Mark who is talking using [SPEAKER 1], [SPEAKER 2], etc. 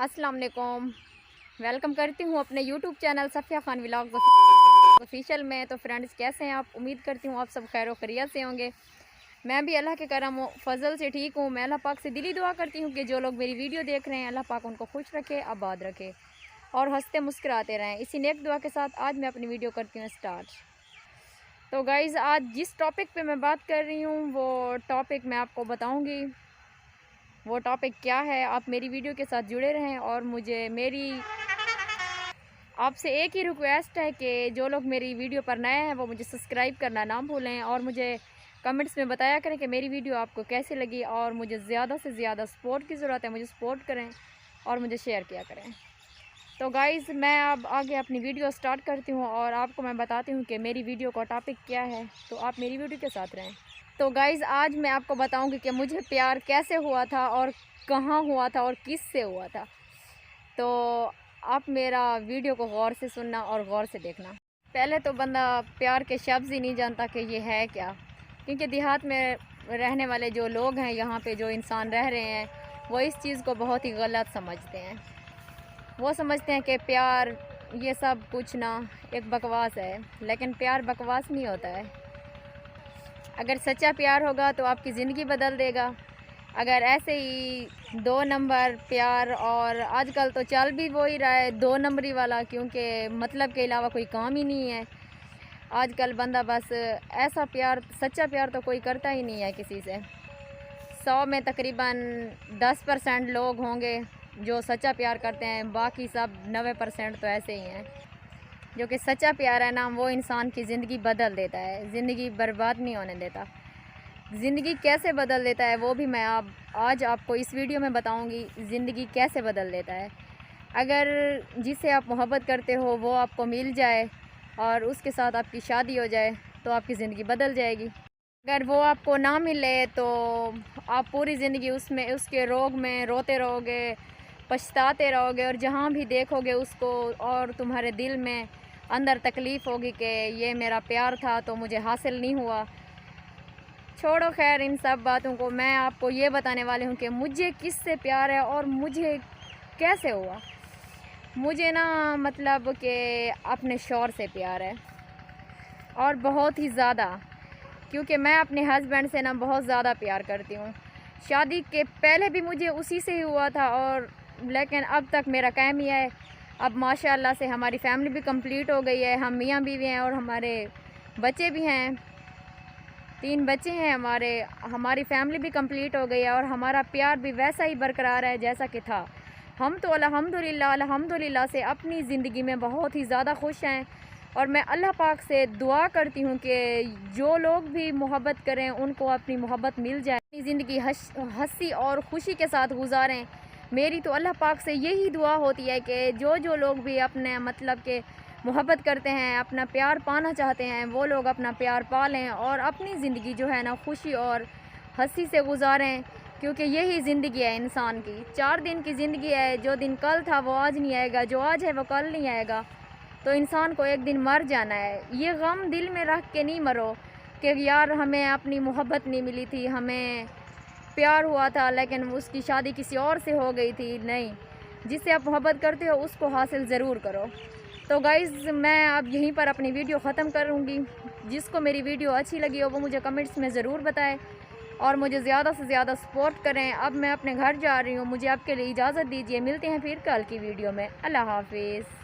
[SPEAKER 1] अस्सलाम वालेकुम। वेलकम करती हूँ अपने YouTube channel Safiya Khan vlogs official में। तो फ्रेंड्स, कैसे हैं आप? उम्मीद करती हूँ आप सब खैर व खैरियत से होंगे। मैं भी अल्लाह के करम फजल से ठीक हूँ। मैं अल्लाह पाक से दिली दुआ करती हूँ कि जो लोग मेरी वीडियो देख रहे हैं, अल्लाह पाक उनको खुश रखे, आबाद रखे और हंसते मुस्कुराते रहें। इसी नेक दुआ के साथ आज मैं अपनी वीडियो करती हूँ स्टार्ट। तो गाइज़, आज जिस टॉपिक पे मैं बात कर रही हूँ वो टॉपिक मैं आपको बताऊँगी। वो टॉपिक क्या है, आप मेरी वीडियो के साथ जुड़े रहें। और मुझे मेरी आपसे एक ही रिक्वेस्ट है कि जो लोग मेरी वीडियो पर नए हैं वो मुझे सब्सक्राइब करना ना भूलें और मुझे कमेंट्स में बताया करें कि मेरी वीडियो आपको कैसी लगी। और मुझे ज़्यादा से ज़्यादा सपोर्ट की ज़रूरत है, मुझे सपोर्ट करें और मुझे शेयर किया करें। तो गाइज़, मैं अब आगे अपनी वीडियो स्टार्ट करती हूँ और आपको मैं बताती हूँ कि मेरी वीडियो का टॉपिक क्या है। तो आप मेरी वीडियो के साथ रहें। तो गाइज़, आज मैं आपको बताऊंगी कि मुझे प्यार कैसे हुआ था और कहाँ हुआ था और किस से हुआ था। तो आप मेरा वीडियो को गौर से सुनना और गौर से देखना। पहले तो बंदा प्यार के शब्द ही नहीं जानता कि ये है क्या, क्योंकि देहात में रहने वाले जो लोग हैं, यहाँ पे जो इंसान रह रहे हैं, वो इस चीज़ को बहुत ही गलत समझते हैं। वो समझते हैं कि प्यार ये सब कुछ ना एक बकवास है, लेकिन प्यार बकवास नहीं होता है। अगर सच्चा प्यार होगा तो आपकी ज़िंदगी बदल देगा। अगर ऐसे ही दो नंबर प्यार, और आजकल तो चल भी वो ही रहा है दो नंबरी वाला, क्योंकि मतलब के अलावा कोई काम ही नहीं है। आजकल बंदा बस ऐसा प्यार, सच्चा प्यार तो कोई करता ही नहीं है किसी से। 100 में तकरीबन 10% लोग होंगे जो सच्चा प्यार करते हैं, बाकी सब 90% तो ऐसे ही हैं। जो कि सच्चा प्यार है ना, वो इंसान की ज़िंदगी बदल देता है, ज़िंदगी बर्बाद नहीं होने देता। ज़िंदगी कैसे बदल देता है वो भी मैं आज आपको इस वीडियो में बताऊंगी। ज़िंदगी कैसे बदल देता है। अगर जिसे आप मोहब्बत करते हो वो आपको मिल जाए और उसके साथ आपकी शादी हो जाए तो आपकी ज़िंदगी बदल जाएगी। अगर वो आपको ना मिले तो आप पूरी ज़िंदगी उसके रोग में रोते रहोगे, पछताते रहोगे, और जहाँ भी देखोगे उसको और तुम्हारे दिल में अंदर तकलीफ़ होगी कि ये मेरा प्यार था तो मुझे हासिल नहीं हुआ। छोड़ो खैर इन सब बातों को, मैं आपको ये बताने वाली हूँ कि मुझे किससे प्यार है और मुझे कैसे हुआ। मुझे ना मतलब कि अपने शौहर से प्यार है, और बहुत ही ज़्यादा, क्योंकि मैं अपने हस्बैंड से ना बहुत ज़्यादा प्यार करती हूँ। शादी के पहले भी मुझे उसी से ही हुआ था, और लेकिन अब तक मेरा कायम ही है। अब माशाल्लाह से हमारी फैमिली भी कंप्लीट हो गई है, हम मियाँ बीवी हैं और हमारे बच्चे भी हैं। 3 बच्चे हैं हमारी फैमिली भी कंप्लीट हो गई है, और हमारा प्यार भी वैसा ही बरकरार है जैसा कि था। हम तो अल्हम्दुलिल्लाह से अपनी ज़िंदगी में बहुत ही ज़्यादा खुश हैं। और मैं अल्लाह पाक से दुआ करती हूँ कि जो लोग भी मोहब्बत करें उनको अपनी मोहब्बत मिल जाए, अपनी ज़िंदगी हंसी और खुशी के साथ गुजारें। मेरी तो अल्लाह पाक से यही दुआ होती है कि जो लोग भी अपने मतलब के मोहब्बत करते हैं, अपना प्यार पाना चाहते हैं, वो लोग अपना प्यार पा लें और अपनी ज़िंदगी जो है ना खुशी और हंसी से गुजारें, क्योंकि यही ज़िंदगी है इंसान की। 4 दिन की ज़िंदगी है, जो दिन कल था वो आज नहीं आएगा, जो आज है वो कल नहीं आएगा। तो इंसान को एक दिन मर जाना है। ये गम दिल में रख के नहीं मरो कि यार हमें अपनी मोहब्बत नहीं मिली थी, हमें प्यार हुआ था लेकिन उसकी शादी किसी और से हो गई थी। नहीं, जिससे आप मोहब्बत करते हो उसको हासिल ज़रूर करो। तो गाइज़, मैं अब यहीं पर अपनी वीडियो ख़त्म करूँगी। जिसको मेरी वीडियो अच्छी लगी हो वो मुझे कमेंट्स में ज़रूर बताएं और मुझे ज़्यादा से ज़्यादा सपोर्ट करें। अब मैं अपने घर जा रही हूँ, मुझे आपके लिए इजाज़त दीजिए। मिलते हैं फिर कल की वीडियो में। अल्लाह हाफिज़।